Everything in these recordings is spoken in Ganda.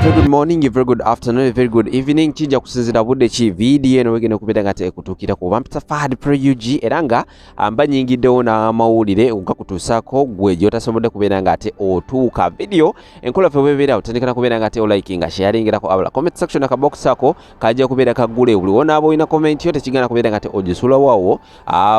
very good morning, a very good afternoon, a very good evening. Chija kusinzira budde chi video eno wegene kubera ngate ekutukira ku Bampita Fahad Pre-UG eranga amba nyingiddewo n'amawulire okukutuusako gwe gy'otasobodde kubeera ngate otuuka video enkola ffe bwebeera otandikana kubeera ngate olikinga sharingirako abala comment section akabox ako kajja kubeera kagule buliwo n'aba olina comment yo tekigana kubeera ngate ogisulawawo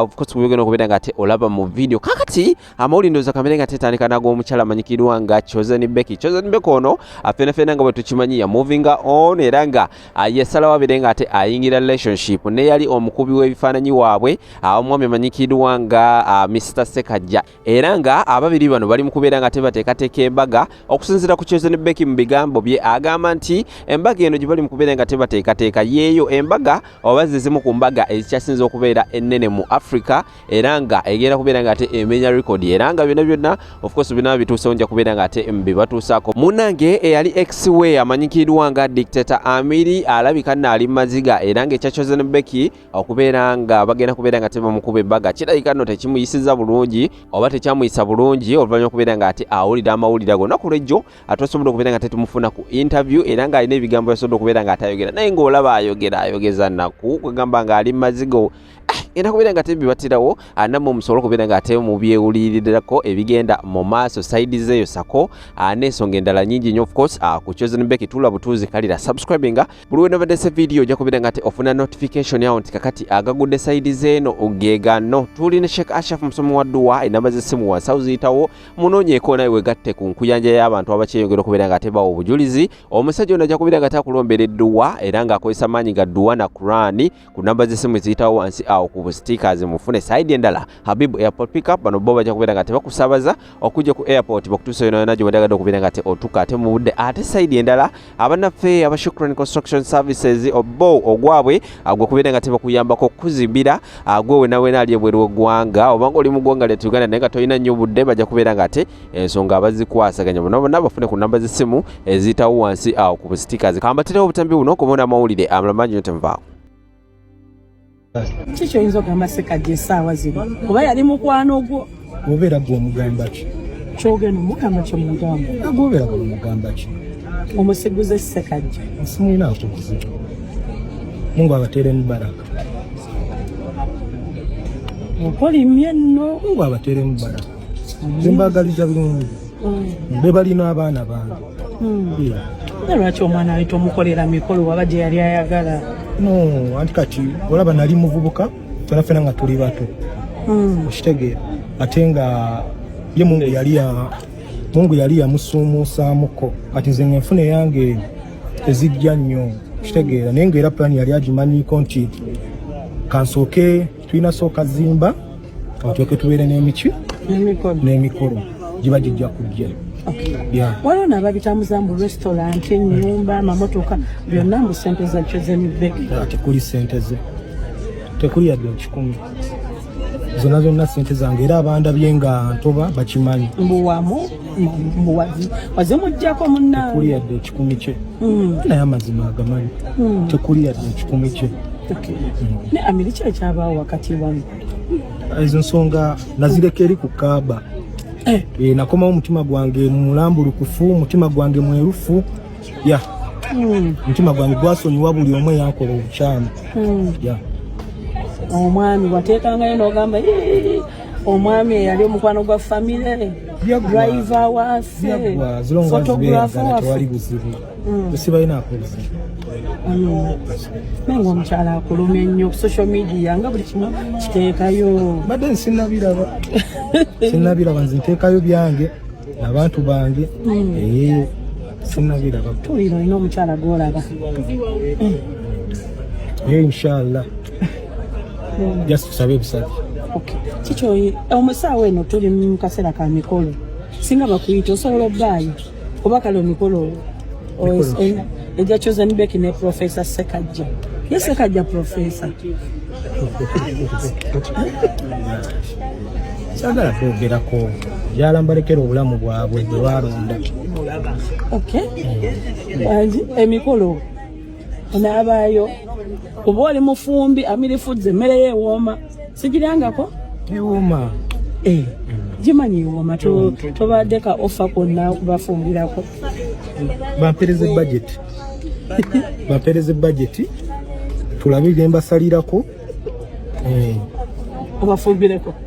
of course kubegena kubeera ngate olaba mu video kakati amawulire ndoza kamere ngate tandika n'ag'omukyala amanyikirwa nga Chosen Becky ono afena nga bwe tukimanyi ya moving on era nga yesalawo abeere nga ate ayingira relationship ne yali omukubi w'ebifaananyi waabwe omwami amanyikirwa nga Mr. Sekajja era nga ababiri bano bali mu kubeera nga tebateekateeka embaga okusinziira ku Chosen Becky mu bigambo bye agamba nti embaga eno gye bali mu kubeera nga tebateekateeka yeeyo embaga oba zizimu ku mbaga ezikyasinza okubeera ennene mu Africa era nga egenda kubeera nga ate emenya record era nga byonna of course bino bituusewo nja kubeera nga ate mbibatuusaako munange eyali ex-we amanyikirwa nga Dictator Amiri alabika ali maziga era nga ekya Chosen Becky okubeera nga bagenda kubeera nga tebamukuba ebbaga kirabika nno tekimuyisiza bulungi oba tekyamuyisa bulungi oluvannyuma okubeera nga ate awulira amawulire ago naku lwejjo atosobola okubeera nga tetumufuna ku interview era nga alina ebigambo yasobodde okubeera nga atayogera naye ng'olaba ayogeza naku kwegamba nga ali mazigo era kubeera nga tebibatirawo namwe omusobola okubeera nga ate mu byewulirirako ebigenda mu maaso side zeeyo sako n'ensonga endala nyingi nnyo of course ku Chosen Becky tula butuuzi kalira subscribinga buli wenabadde video ojja kubeera nga ate ofuna notification yawo nti kakati agagudde side zeeno gegano tuli ne Sheikh Ashraf musomi wa dduwa enamba z'essimu wansi awo ziyitawo munoonyeeko nawe wegatte ku nkuyanja y'abantu abakyeyongera okubeera nga tebawa obujulizi omusajja ono ajja kubeera nga takulombera edduwa era ng'akozesa maanyi ga dduwa na Qur'ani ku namba z'essimu eziyitawo wansi awo ku stickers mufune side endala Habibu Airport Pickup bano bo bajja kubeera nga tebakusabaza okujja ku airport bakutuusa yona gye wadagadde okubeera nga te otuka ate mu budde ate side endala abannaffe aba Shukran Construction Services obo ogwabwe agwe kubeera nga tebakuyambako kuzimbira gwewe nawe naali ebweru w'eggwanga obanga oli mu ggwanga lyattu Uganda naye nga tolina nnyo budde bajja kubeera nga ate ensonga abazikwasaganya bonna bafune ku namba z'essimu eziyitawo wansi awo ku stickers kambaterewo obutambi buno kubona amawulire amulamanyi nyo temuvaako Kiki oyinza okugamba Sekajja essaawa zino kuba yali mukwano gwo obeera gwe omugamba ki kyogenda omugamba kyomugamba agobeera gwe omugamba ki omusiguze Sekajja simulina akuguzi Mungu abateeremu baraka okolimye nno Mungu abateeremu baraka zembagaliza bulungi be balina abaana bange lwaki omwana ali tomukolera mikolo waba gye yali ayagala no anti kati olaba nali muvubuka ffena nga tuli bato okitegeera ate nga ye Mungu yali yamusuumuusaamuko kati nze ngenfuna yange ezijja nnyo okitegeera naye ngaera pulani yali agimanyiiko nti kansooke tulina sooka zimba katuleke tubeere n'emikolo giba gijja kujja waliwo n'ababitamuzambu restaurant ennyumba amamotoka byonna mbu ssente za Chosen Becky tekuli ssente ze tekuli yadde ekikumi zonna ssente zange era abandabye nga ntoba bakimanyi mbuwamu wazimuggyako munnange tekuli yadde ekikumi kye naye amazima agamanyi tekuli yadde ekikumi kye ne Amiri ki ekyabaawo wakati wamu ezo nsonga nazireka eri ku kaaba nakomawo omutima gwange mulambulukufu omutima gwange mwerufu omutima gwange gwasonyiwa buli omu yankola obukyamu omwami wateekangayo n'ogamba omwami eyali omukwano gwa famire driver waffe photographer tewali buzibu esibalina akobuzibu naye ng'omukyala akulumya nnyo ku social media nga buli kimu kiteekayo badde sinnabiraba nze nteekayo byange abantu bange sinnabiraba tulira olina omukyala gw'olaba inshallah just tusabe ebisabi kiki omusaawa eno tuli mu kaseera ka mikolo singa bakuyita osobola obbaayo oba kale omikolo ejja Chosen Becky ne Professor Sekajja ye Sekajja Professor kyagala kwogerako yalambalekera obulamu bwabwe bwe balonda emikolo onaabaayo oba oli mufumbi Amiri Foods emmere yeewooma sigirangako ewooma gimanyi ewooma tobadde ka offer konna kubafumbirako bampereze budget bampereze budget tulabe gye mbasalirako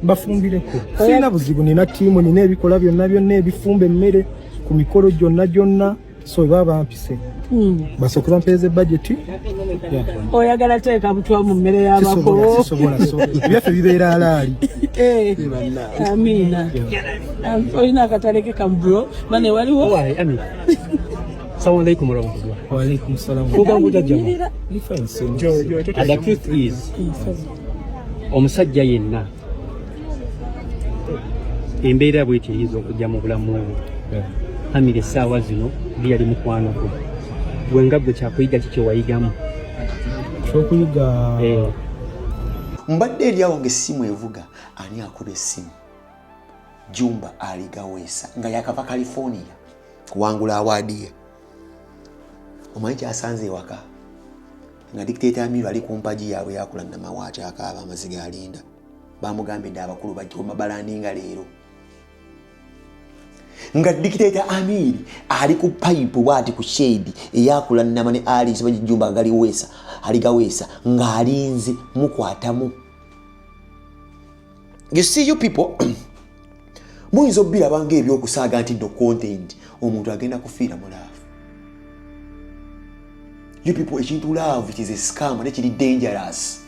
bafumbireko sina buzibu nina tiimu nina ebikola byonna ebifumba emmere ku mikolo gyonna so baba bampise basooka bampereze budget oyagala teeka butwa mu mmere y'abako sisobola so byaffe bibeera alaali amina olina akatale ke kambulo bane waliwo Assalamu alaikum warahmatullah. Wa alaikum salam. And the truth is, omusajja yenna embeera bw'eti eyinza okujja mu bulamu bwe. Hamire essaawa zino byali mukwano gwe. Gwe nga gwe kyakuyiga kiki wayigamu? Kyokuyiga mbadde eri awo ng'essimu evuga ani akuba essimu Jumba aligaweesa nga yakava California kuwangula awaadi ye. Omanyi kyasanze ewaka nga dictator Amiru ali ku mpaji yaabwe yakula namawaati akaaba amaziga alinda bamugambidde abakulu bajjoma balandinga leero nga dictator Amiru ali ku pipe bwati ku shade eyakula namane ali sibaji Jumba aligaweesa nga alinze mukwatamu. You see you people muyinza obbirabanga ebyokusaaga nti no content omuntu agenda kufiira mu laafu. You people, ekintu love, it is a scam and it is dangerous.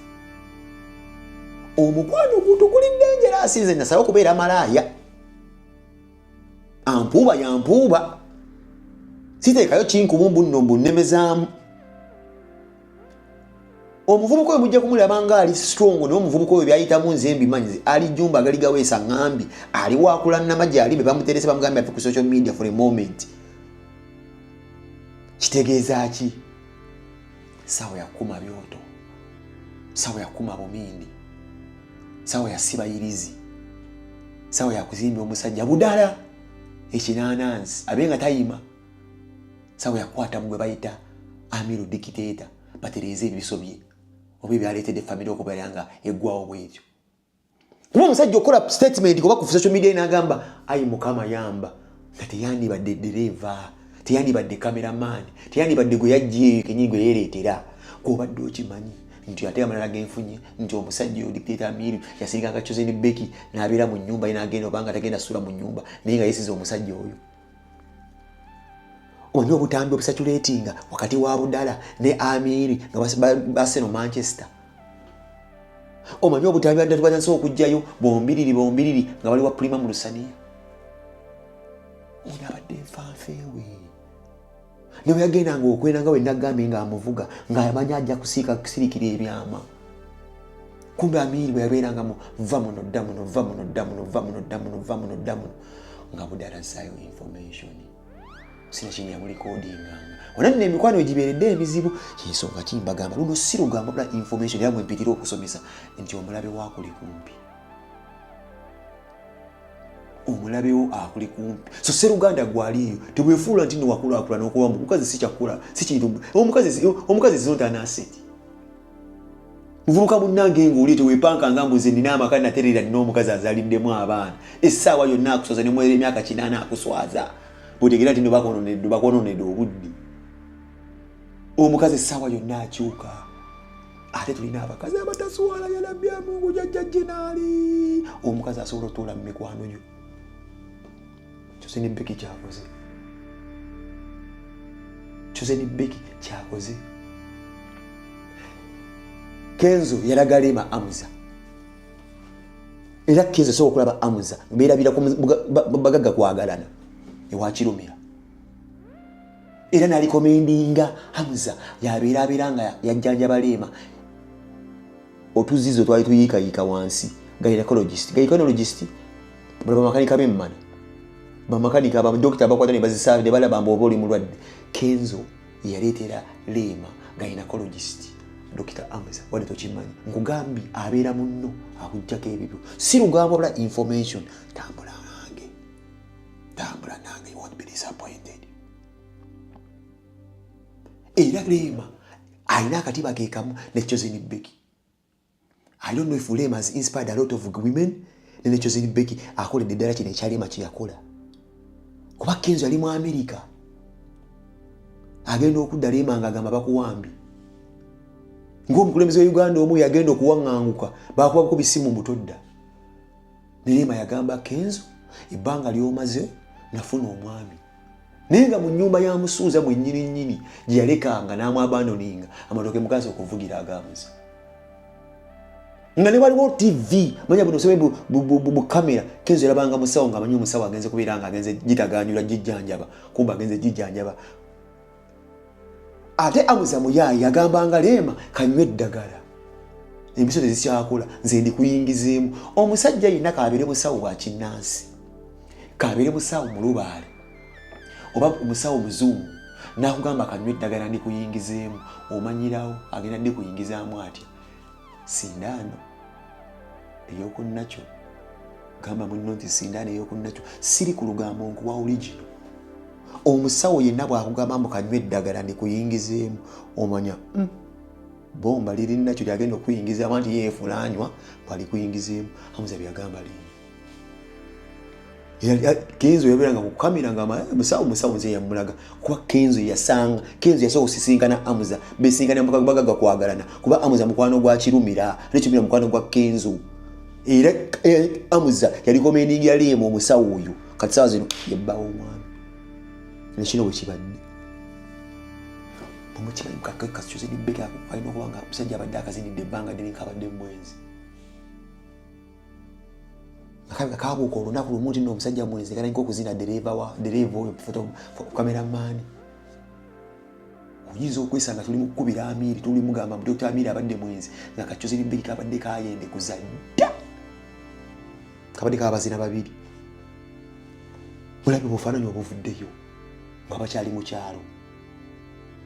Omukwano omuntu kuli dangerous nze nasaba okubeera malaya. Ampuuba yampuuba. Siteekayo kinkumu nno mbunemezaamu. Omuvubuka oyo mujja kumulaba nga ali strong n'omuvubuka oyo byayitamu nze mbimanyi ali Jumba agaligaweesa ngambi ali waakula namajja ali be bamuterese bamugambye ave ku social media for a moment. Kitegeeza ki? Sawa ya kuma byoto, sawa ya kuma bomindi, sawa ya siba irizi, sawa ya kuzimbi omusajja budala ekinanansi abenga tayima, sawa ya kwata mugwe bayita Amiru dictator batereze ebisobye obi byaletedde family okubayanga eggwawo bwetyo. Kuba omusajja okola statement kuba ku social media n'agamba ayi mukama yamba nga teyandibadde dereva teyandibadde cameraman teyandibadde gwe yajje kenyigwe yereetera kubadde okimanyi nti ate amalala genfunye nti omusajja oyo dictator Amiru yasirikanga Chosen Becky n'abeera mu nnyumba n'agenda obanga tagenda sula mu nnyumba naye nga yesize omusajja oyo. Omanyi obutambi obusatulatinga wakati wa Budala ne Amiru nga Arsenal Manchester. Omanyi obutambi adatubazanso okujjayo bombiriri nga bali wa Prima mu Lusania. Onabadde nfanfeewe niwe yagendanga okwenda nga wenagambye nga amuvuga ng'amanyi ajja kusirikira ebyama. Kumbe Amiru bwe yabeeranga mu va muno dda muno nga Budala azaayo information. Sina kini yamulikodinganga onanne emikwano egibeeredde ebizibu kyensonga kimbagamba luno si lugambo lwa information era mwempitira okusomesa nti omulabe wakuli kumpi. Omulabewo akuli kumpi. So Seruganda gwaliyo tebwefuula nti niwakulakula n'okuba mukazi si kyakula si kintu omukazi is not an asset. Muvubuka munnange ng'oli teweepanka nga mbuze nina amaka naterera nina omukazi azaliddemu abaana essaawa yonna akusoza ne mwera emyaka 8 akuswaza bw'otegeera nti bakononedde obudde. Omukazi essaawa yonna akyuka ate tulina abakazi abatasuwala yalabya Mungu jajja jenaali omukazi asobola otuula mu mikwano gyo. Chosen Becky kyakoze. Kenzo yalagalema Amuza. Era Kenzo so okulaba Amuza beerabira ku bagaga kwagalana ewa Kirumira. Era nali komendinga Amuza yabeera nga yajjanja balema otuzizo twali tuyika wansi gynecologist baba makanika bemmana bamakanika ba doctor bakwata ne bazisave ne balaba mbo oli mulwadde. Kenzo yaleetera Lema gynecologist Dr. Amuza wali tokimanyi nkugambi abeera munno akujjako ebibyo si lugambo bla information. Tambula nange you won't be disappointed. Era Lema alina akatiba keekamu ne Chosen Becky. I don't know if Lema has inspired a lot of women ne Chosen Becky akoledde ddala kino ekyalema kye yakola kuba Kenzo ali mu America agenda okudda Leema ng'agamba bakuwambi. Ng'omukulembeze wa Uganda omu yagenda okuwaŋŋanguka baakubako bisimu butodda. Leema yagamba Kenzo ebbanga ly'omaze nafuna omwami. Naye nga mu nnyumba ya Musuuza mwennyini gye yalekanga n'amwabandoninga amatooke mukazi okuvugira agamuza. Nga ne waliwo TV manya buno sobe bu kamera Kenzo yalabanga musawo nga amanyi omusawo agenze kubeera nga agenze gitaganyula jijjanjaba kumba agenze jijjanjaba. Ate amuza muyayi yagambanga Leema kanywe eddagala. Empiso tezikyakola nze ndi kuyingizeemu. Omusajja yenna kabeere musawo wa kinnansi. Kabeere musawo mu Lubaale. Oba omusawo muzungu n'akugamba kanywe eddagala ndi kuyingizeemu. Omanyirawo agenda ndi kuyingizaamu atya. Sindaano ey'okunnakyo. Gamba munno nti sindaano ey'okunnakyo siri ku lugambo nkuwa original. Omusawo yenna bw'akugamba mbu kanywe eddagala ndi kuyingizeemu omanya bomba liri nnakyo lyagenda okuyingizaamu anti yeefulanywa bw'ali kuyingizeemu. Amuza byagamba Leema. Kenzo yabeeranga ku kamera nga musawo nze yamulaga kuba Kenzo yasanga Kenzo yasooka osisinkana Amuza besinkana mpaka kwagalana kuba Amuza mukwano gwa Kirumira n'ekibira mukwano gwa Kenzo era Amuza yali komendingi ya Leema omusawo oyo kati sawa zino yebbawo omwami nekino bwe kibadde omukimanyi kakyuze nibbeka alina okubanga musajja abadde akazinidde ebbanga ddene nkabadde mwenzi. Akabi kabuuka olunaku lumu nti n'omusajja mwenzi kana nko okuzina dereva oyo cameraman. Oyinza okwesanga tuli mu kkubira Amiri tuli mugamba Dr. Amiri abadde mwenzi nga kakyuze nibbeki kabadde kayende kuzadda kabadde kabazina babiri. Mulabe bufaananyi obuvuddeyo nga bakyali mu kyalo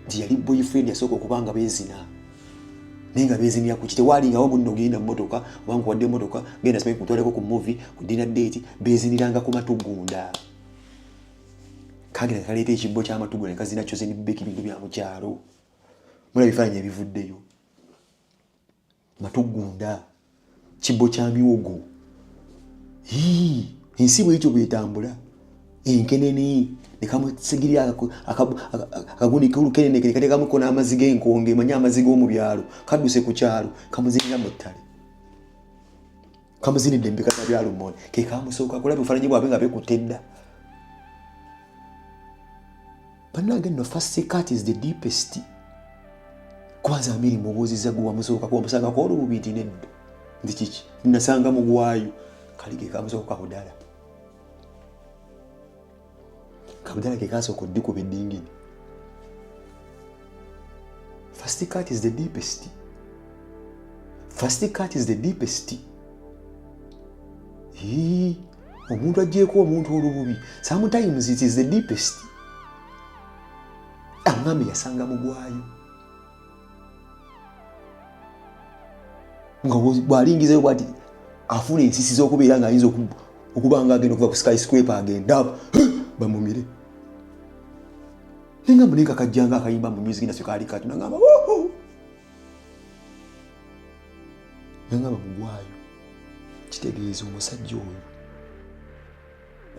nti yali boyfriend yasooka okubanga beezina naye nga beezinira ku kite waalingawo munno genda mu motoka oba nkuwadde motoka genda simanyi kutwaleko ku movie ku dinner date beeziniranga ku Matugunda. Kagenda kaleeta ekibbo ky'Amatugunda ne kazina kyoze nibbeki bintu bya mu kyalo. Mulaba ebifaananyi ebivuddeyo. Matugunda kibbo kya miwogo. Ensi bw'ekyo bw'etambula enkeneni nekamusigirira akagundi k'olukenene kateekamuko n'amazzi g'enkonge manya amazzi g'omu byalo kadduse ku kyalo kamuzinira mu ttale kamuzinidde embeka za byalo mmone ke kamusooka kulaba ebifaananyi bwabwe nga bekutte dda. Bannange nno first cut is the deepest. Kwanza Amiri mubuuziza gwe wamusooka kuba musanga ko olububi nti nedda nti kiki nasanga mugwayo kali ke kamusooka budala. Kabudala ke kasooka oddikuba eddingini. First cut is the deepest. First cut is the deepest. Omuntu agyeko omuntu olububi sometimes it is the deepest. Amami yasanga mugwayo nga bw'alingizeyo bw'ati afuna ensisi z'okubeera ng'ayinza okuba nga agenda okuva ku skyscraper agenda bamumire ninga mulinga kajjanga akayimba mu music industry kali katu nangamba nangamba mugwayo kitegeeza omusajja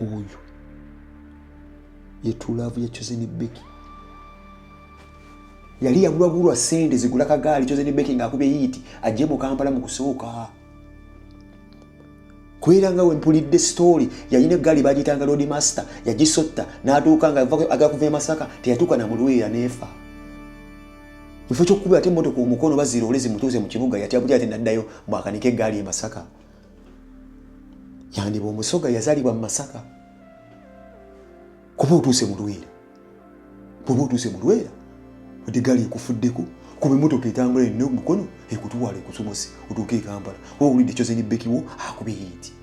oyo ye tulavu ya Chosen Nibbeki yali yabulwabulwa sente zigula kagaali Chosen Nibbeki ng'akubye yiti ajje mu Kampala mu kusooka. Kwera nga we mpulidde story yayina eggaali bagitanga Road Master yagisotta n'atuuka nga agakuva e Masaka teyatuuka na Mulwera neefa. Mufo ky'okuba ate emmotoka omukono baziroole zimutuuze mu kibuga yatyabulya ate naddayo mwakanika eggaali e Masaka. Yandiba omusoga yazaalibwa mu Masaka. Kuba otuuse Mulwera. Kuba otuuse Mulwera. Wadde eggaali ekufuddeko kuba emmotoka etambula ennyo mukono ekutwala ekusomose otuuke e Kampala. Owulidde Chosen Nibbeki wo akubye yiti.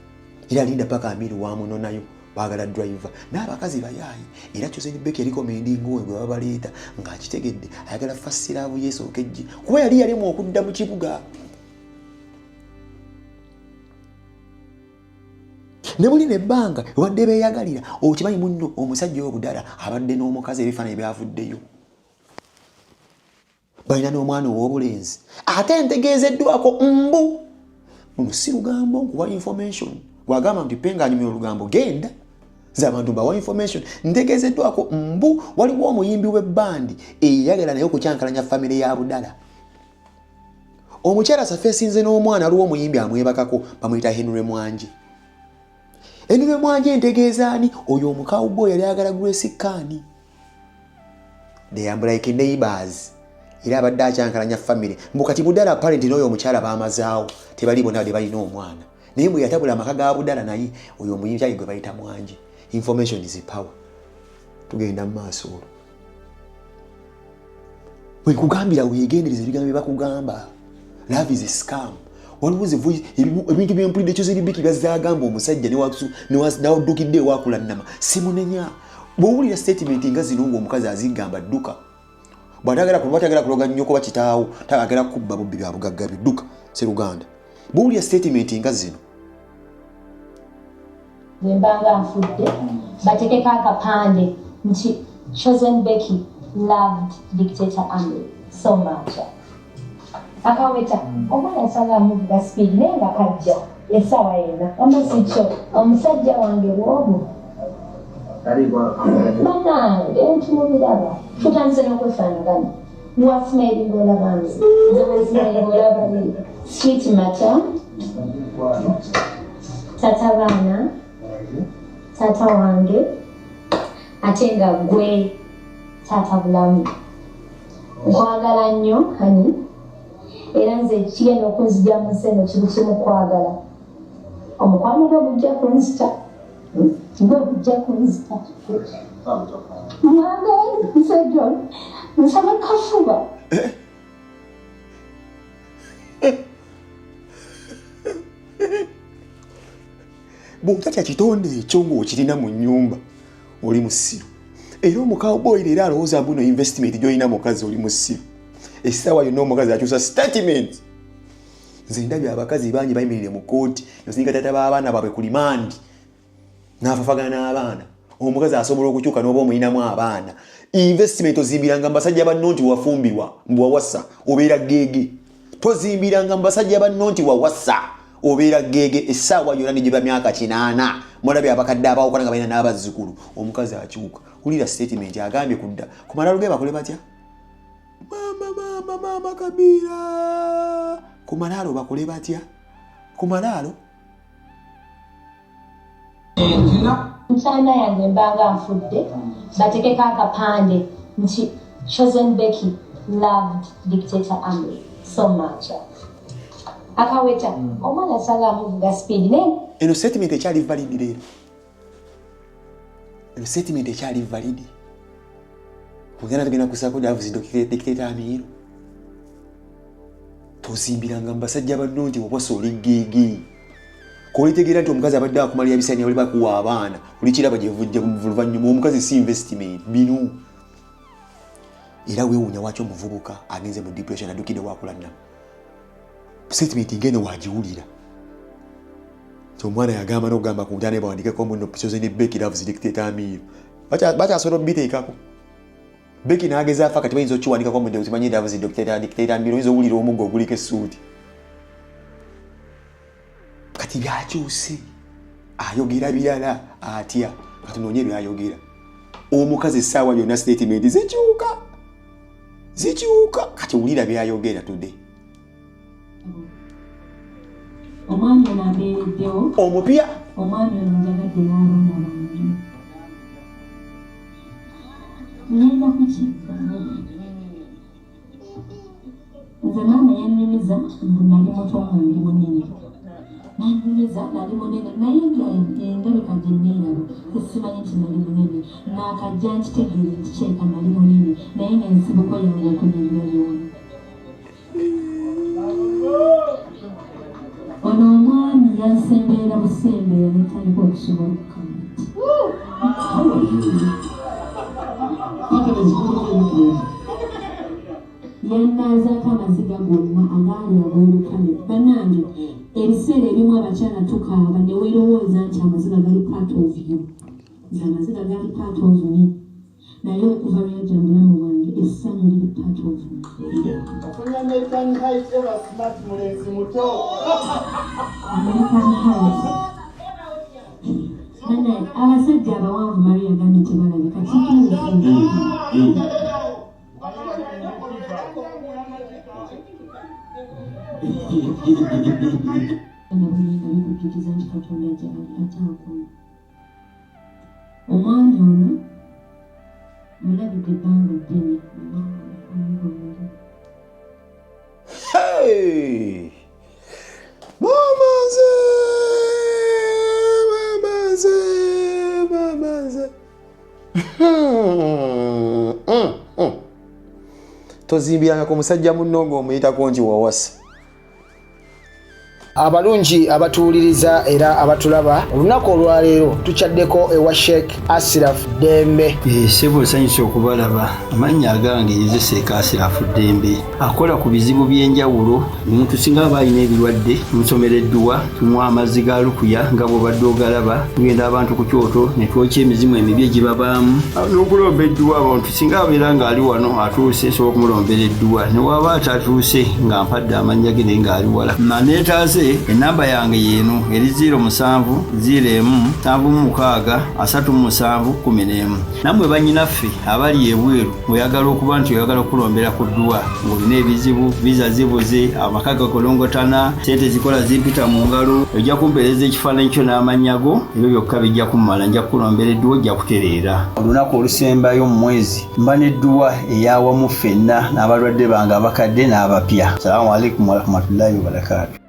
Era alinda paka Amiri wamuno nayo baagala driver n'abakazi bayaayi. Era Chosen Nibbeki yaliko mendingo we baba baleeta ng'akitegedde ayagala first love yeesooka ejje kuba yali yalemu okudda mu kibuga. Ne buli nebbanga wadde beeyagalira okimanyi munno omusajja w'obudala abadde n'omukazi ebifaananyi byavuddeyo. Balina n'omwana ow'obulenzi ate ntegeezeddwako mbu muno si lugambo nkuwa information bw'agamba nti penga anyumira olugambo genda nze abantu mbawa information ntegezeddwako mbu waliwo omuyimbi w'ebbandi eyagala naye okukyankalanya famire ya Budala. Omukyala saffe sinze n'omwana aliwo omuyimbi amwebakako bamuyita Henry Mwanje. Henry Mwanje ntegeezaani oyo omukawubo yali ayagala Grace Kani. They are like neighbors. Era abadde akyankalanya famire. Mbu kati Budala parent n'oyo omukyala baamazaawo tebali bonna de balina omwana. Naye mbu yatabula amaka ga Budala naye oyo omuyimbi gwe bayita Mwanje. Information is power. Tugenda mu maaso olwo. Bwe nkugambira weegendereze ebigambo bye bakugamba. Love is a scam. Waliwo ebintu by'empulidde ekyo ziri biki gazaagamba omusajja n'awaddukidde ewaakula nnama simunenya. Bw'owulira statement nga zino ng'omukazi azigamba dduka. Bw'atagala kuloga nnyo kuba kitaawo tagagala kubba bubbi bya bugagga bidduka Sseruganda. Bw'owulira statement nga zino. Mbanga nfudde batekeko akapande nti Chosen Becky loved dictator Amin so much. Akaweta omwana asanga amuvuga speed naye nga kajja essaawa yena amasikyo omusajja wange bwobo banange entumubiraba tutandise n'okwefaanagana wasmeri ng'olaba nze nze wesmeri ng'olaba nze sweet mata tata baana tata wange ate nga gwe tata bulamu nkwagala nnyo hani era nze kigenda okunzija mu nsi eno kibu kimu kwagala omukwano gwe gujja kunzita gwe gujja kunzita mwagala musajja nsaba kafuba bw'otatya kitonde ekyo ng'okirina mu nnyumba oli musiru era omukawuboyi leero alowooza mbuno investment gy'olina mukazi oli musiru essaawa yonna omukazi akyusa statement. Nze ndabye abakazi bangi bayimirire mu kooti nosinga tata b'abaana baabwe ku limandi n'afafagana n'abaana omukazi asobola okukyuka n'oba omuyinamu abaana. Investment ozimbiranga mu basajja banno nti wafumbirwa mbu wawasa obeera geege. Tozimbiranga mu basajja banno nti wawasa obeera geege. Essaawa yonna ne giba myaka 8 mulabye abakadde abaawukana nga balina n'abazzukulu omukazi akyuka. Wulira statement agambye kudda ku malaalo ge bakole batya? Mama Kabira ku malaalo bakole batya? Ku malaalo nkyana yange mbanga nfudde batekeko akapande nti Chosen Becky loved dictator Amin so much. Akaweta omwana asanga amuvuga speed naye eno statement ekyali valid leero. Eno statement ekyali valid. Kugenda tugenda kusako Davis dictator Amin. Tozimbiranga mu basajja banno nti wawasa oli geege. Kolitegeera nti omukazi abadde akumalira bisanya oli bakuwa abaana oli kiraba gye vujja luvannyuma omukazi si investment bino. Era weewuunya waakyo omuvubuka agenze mu depression addukidde waakula nnama. Statement ngeno wagiwulira nti omwana yagamba n'okugamba ku ntaane bawandikeko muno Chosen Becky loves dictator Amin. Bakyasobola obiteekako. Becky n'ageza afa kati bayinza okiwandikako muno okimanyi loves dictator Amin oyinza owulira omuggo oguliko essuuti. Kati byakyuse ayogera birala atya katunoonye byayogera. Omukazi essaawa yonna statement zikyuka kati wulira byayogera today. omwami ono abeereddewo omupya omwami ono njagadde n'abaana bange ngenda kukikka nze maama yannyumiza mbu nali muto ndi munene nannyumiza nali munene naye endabika gye neeraba tesimanyi nti nali munene naakajja nkitegeere nti kyeka nali munene naye n'ensibuko yange okunyonyoyoona ono omwami yansemberera busembeera netaliko okusobola okukamata yanaazaako amaziga gonna agaali ag'olukale bannange ebiseera ebimu abakyala tukaaba ne weerowooza nti amaziga gali part of you nze amaziga gali part of me naye okuva lweyajja mu bulamu bwange essanyu liri part of me. American Heights ever smart mulenzi muto. American Heights abasajja abawanvu mali yagambye nti balabika kituufu nabulinga bikujjukiza nti katonda akyakoma omwami ono mulabika ebbanga ddene mamaze tozimbirangako musajja munno ng'omuyitako nti wawasa. abalungi abatuwuliriza era abatulaba olunaku olwaleero tukyaddeko ewa Sheikh Ashraf Dembe. Sebo sanyusa okubalaba. Amannya agange Seeka Ashraf Dembe akola ku bizibu by'enjawulo. Omuntu singa aba alina ebirwadde musomereddwa tumuwa amazzi ga lukuya nga bw'obadde ogalaba tugenda abantu ku kyoto ne twokya emizimu emibi egibabaamu n'okulomba edduwa. Abantu singa abeera ng'ali wano atuuse sobola okumulombera edduwa ne waba atatuuse nga mpadde amannya ge naye ng'ali wala maneetaase. Enamba yange yeno eri 0707363711. Namwe bannyinaffe abali ebweru oyagala okuba nti oyagala okulombera ku dduwa ng'olina ebizibu viza zibuze amaka gakolongotana sente zikola zimpita mu ngalo ojja kumpeereza ekifaananyi kyo n'amanyago ebyo byokka bijja kummala nja kukulombera edduwa ojja kutereera. Olunaku olusembayo mu mwezi mba n'edduwa eyawamu ffenna n'abalwadde bange abakadde n'abapya. Salaamu alaikum warahmatullahi wabarakatuh.